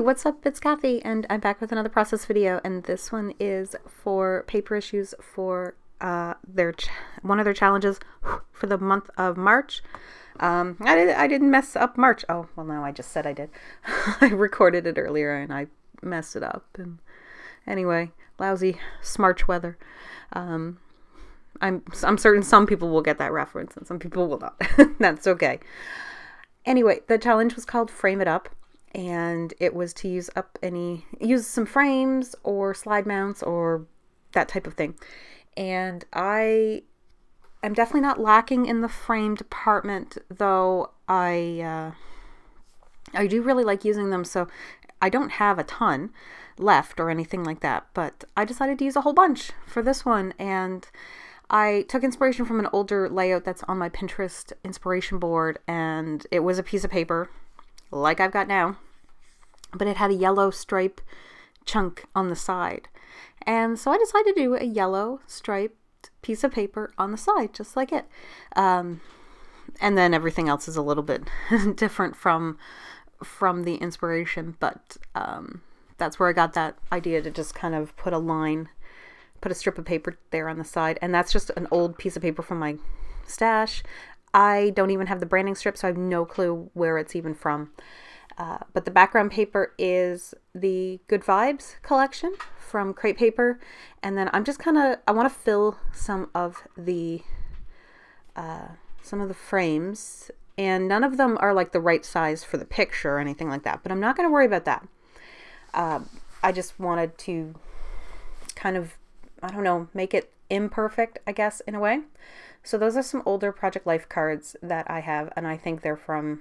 what's up? It's Kathy, and I'm back with another process video, and this one is for paper issues for one of their challenges for the month of March. I didn't mess up March. Oh, well, no, I just said I did. I recorded it earlier, and I messed it up. And anyway, lousy Smarch weather. I'm certain some people will get that reference, and some people will not. That's okay. Anyway, the challenge was called Frame It Up. And it was to use some frames or slide mounts or that type of thing. And I am definitely not lacking in the frame department, though I do really like using them, so I don't have a ton left or anything like that, but I decided to use a whole bunch for this one, and I took inspiration from an older layout that's on my Pinterest inspiration board, and it was a piece of paper like I've got now, but it had a yellow stripe chunk on the side. And so I decided to do a yellow striped piece of paper on the side, just like it. And then everything else is a little bit different from the inspiration, but that's where I got that idea to just kind of put a strip of paper there on the side. And that's just an old piece of paper from my stash. I don't even have the branding strip, so I have no clue where it's even from. But the background paper is the Good Vibes collection from Crate Paper. And then I'm just I want to fill some of the frames. And none of them are like the right size for the picture or anything like that. But I'm not going to worry about that. I just wanted to kind of, I don't know, make it imperfect, I guess, in a way. So those are some older Project Life cards that I have, and I think they're from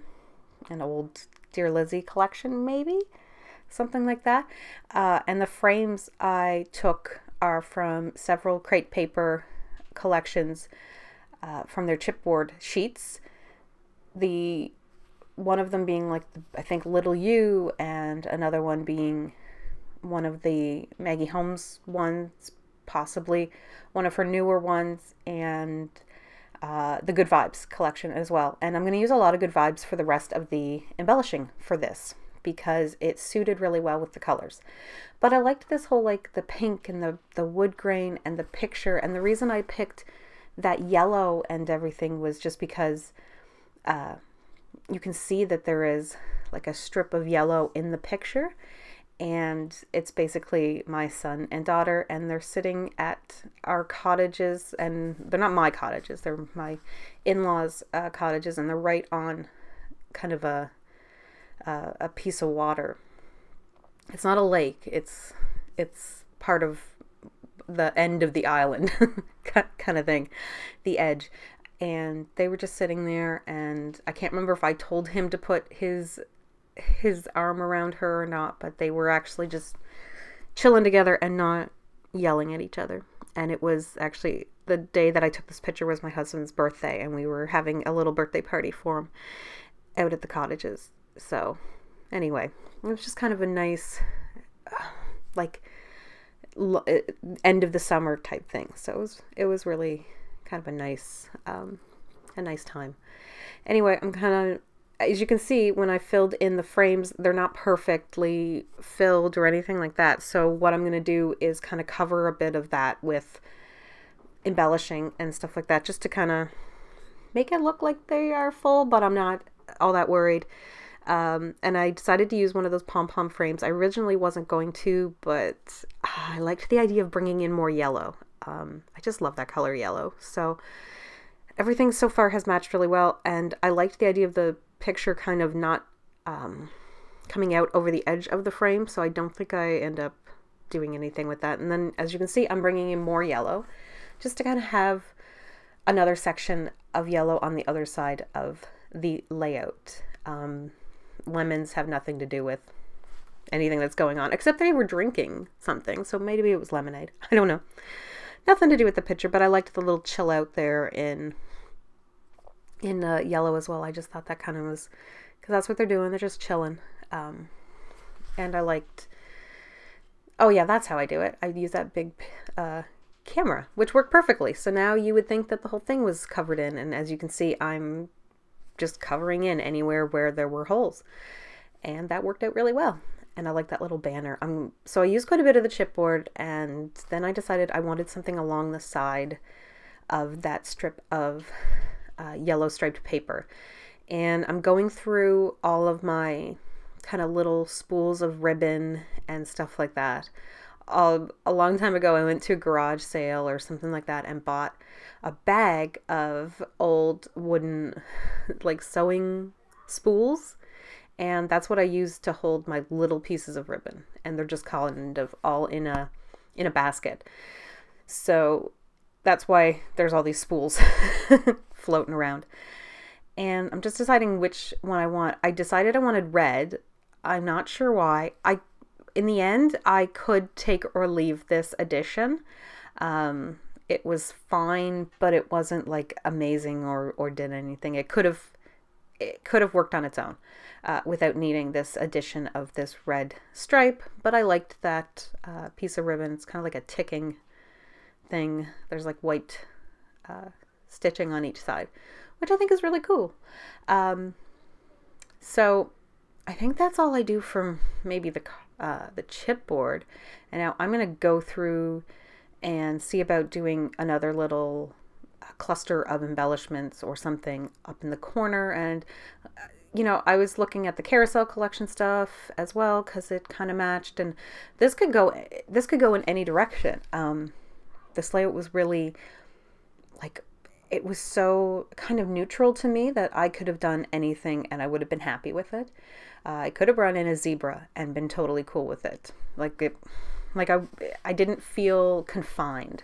an old Dear Lizzie collection, maybe? Something like that. And the frames I took are from several Crate Paper collections from their chipboard sheets. One of them being like, I think, Little You, and another one being one of the Maggie Holmes ones, possibly one of her newer ones, and the Good Vibes collection as well. And I'm going to use a lot of Good Vibes for the rest of the embellishing for this because it suited really well with the colors. But I liked this whole, like, the pink and the wood grain and the picture, and the reason I picked that yellow and everything was just because you can see that there is like a strip of yellow in the picture, and it's basically my son and daughter, and they're sitting at our cottages, and they're not my cottages, they're my in-laws' cottages, and they're right on kind of a piece of water. It's not a lake, it's part of the end of the island kind of thing, the edge. And they were just sitting there, and I can't remember if I told him to put his arm around her or not, but they were actually just chilling together and not yelling at each other. And it was actually the day that I took this picture was my husband's birthday, and we were having a little birthday party for him out at the cottages. So anyway, it was just kind of a nice like end of the summer type thing. So it was really kind of a nice time. Anyway, I'm kind of, as you can see, when I filled in the frames, they're not perfectly filled or anything like that. So what I'm going to do is kind of cover a bit of that with embellishing and stuff like that, just to kind of make it look like they are full, but I'm not all that worried. And I decided to use one of those pom-pom frames. I originally wasn't going to, but I liked the idea of bringing in more yellow. I just love that color yellow. So everything so far has matched really well, and I liked the idea of the picture kind of not coming out over the edge of the frame, so I don't think I end up doing anything with that. And then, as you can see, I'm bringing in more yellow just to kind of have another section of yellow on the other side of the layout. Lemons have nothing to do with anything that's going on, except they were drinking something, so maybe it was lemonade. I don't know. Nothing to do with the picture, but I liked the little chill out there in yellow as well. I just thought that kind of was, because that's what they're doing. They're just chilling. And I liked, oh yeah, that's how I do it. I use that big camera, which worked perfectly. So now you would think that the whole thing was covered in, and as you can see, I'm just covering in anywhere where there were holes. And that worked out really well. and I like that little banner. So I used quite a bit of the chipboard, and then I decided I wanted something along the side of that strip of yellow striped paper. And I'm going through all of my kind of little spools of ribbon and stuff like that. A long time ago, I went to a garage sale or something like that and bought a bag of old wooden like sewing spools, and that's what I use to hold my little pieces of ribbon, and they're just kind of all in a basket. So that's why there's all these spools floating around. And I'm just deciding which one I want. I decided I wanted red. I'm not sure why. In the end, I could take or leave this edition. It was fine, but it wasn't like amazing or did anything. It could have worked on its own without needing this addition of this red stripe. But I liked that piece of ribbon. It's kind of like a ticking thing. There's like white stitching on each side, which I think is really cool. So I think that's all I do from maybe the chipboard. And now I'm going to go through and see about doing another little cluster of embellishments or something up in the corner. And you know, I was looking at the carousel collection stuff as well because it kind of matched, and this could go in any direction. This layout was really like, it was so kind of neutral to me that I could have done anything and I would have been happy with it. I could have run in a zebra and been totally cool with it. I didn't feel confined,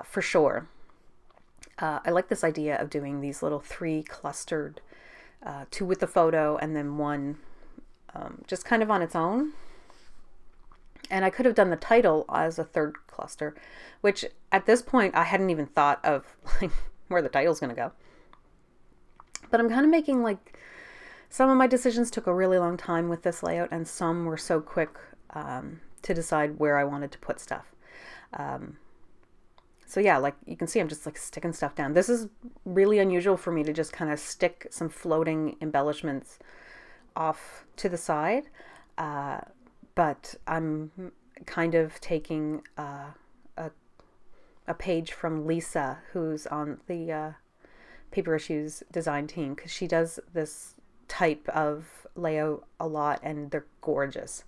for sure. I like this idea of doing these little 3 clustered, 2 with the photo and then 1 just kind of on its own. And I could have done the title as a 3rd cluster, which at this point I hadn't even thought of like where the title's going to go. But I'm kind of making like, some of my decisions took a really long time with this layout, and some were so quick to decide where I wanted to put stuff. So yeah, like you can see, I'm just like sticking stuff down. This is really unusual for me to just kind of stick some floating embellishments off to the side. But I'm kind of taking a page from Lisa, who's on the Paper Issues design team, because she does this type of layout a lot and they're gorgeous.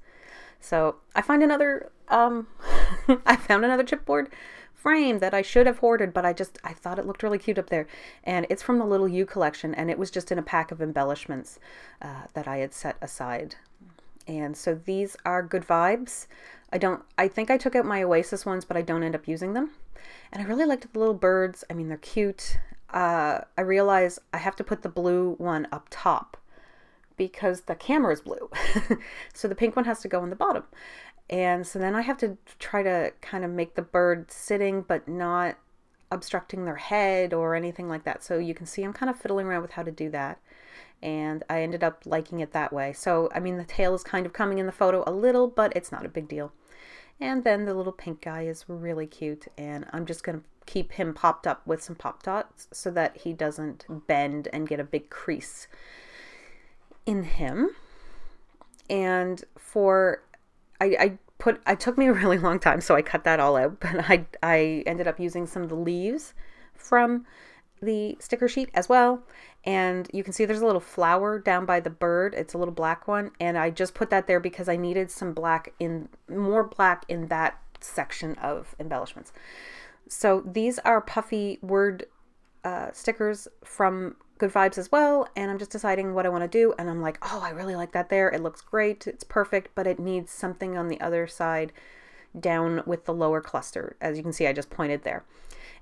So I find another I found another chipboard frame that I should have hoarded, but I thought it looked really cute up there, and it's from the Little You collection, and it was just in a pack of embellishments that I had set aside. And so these are Good Vibes. I think I took out my Oasis ones, but I don't end up using them. And I really liked the little birds. I mean, they're cute. I realize I have to put the blue one up top because the camera is blue. So the pink one has to go on the bottom. And so then I have to try to kind of make the bird sitting, but not obstructing their head or anything like that. So you can see I'm kind of fiddling around with how to do that. And I ended up liking it that way. So, I mean, the tail is kind of coming in the photo a little, but it's not a big deal. And then the little pink guy is really cute, and I'm just going to keep him popped up with some pop dots so that he doesn't bend and get a big crease in him. And it took me a really long time, so I cut that all out, but I ended up using some of the leaves from the sticker sheet as well. And you can see there's a little flower down by the bird. It's a little black one, and I just put that there because I needed some more black in that section of embellishments. So these are puffy word stickers from Good Vibes as well, and I'm just deciding what I want to do, and I'm like, oh, I really like that there. It looks great. It's perfect, but it needs something on the other side down with the lower cluster. As you can see, I just pointed there.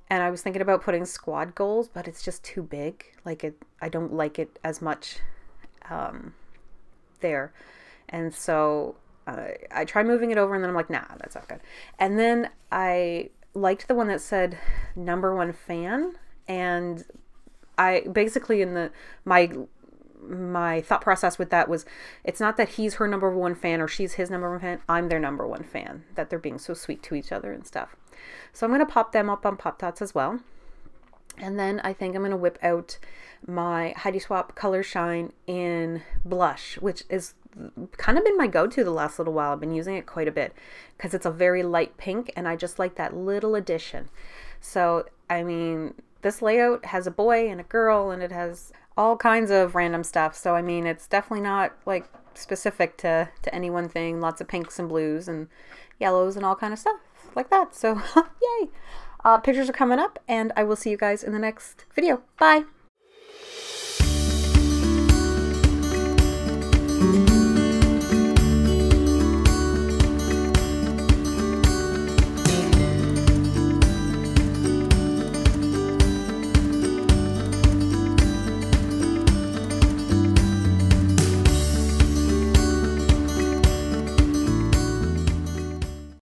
And I was thinking about putting squad goals, but it's just too big. I don't like it as much there. And so I tried moving it over, and then I'm like, nah, that's not good. And then I liked the one that said #1 fan. And I basically, in my thought process with that was, it's not that he's her #1 fan or she's his #1 fan. I'm their #1 fan, that they're being so sweet to each other and stuff. So I'm going to pop them up on Pop Dots as well. And then I think I'm going to whip out my Heidi Swapp Color Shine in Blush, which is kind of been my go-to the last little while. I've been using it quite a bit because it's a very light pink and I just like that little addition. So, I mean, this layout has a boy and a girl and it has all kinds of random stuff. So, I mean, it's definitely not like specific to any one thing. Lots of pinks and blues and yellows and all kind of stuff like that. So, yay! Pictures are coming up and I will see you guys in the next video. Bye!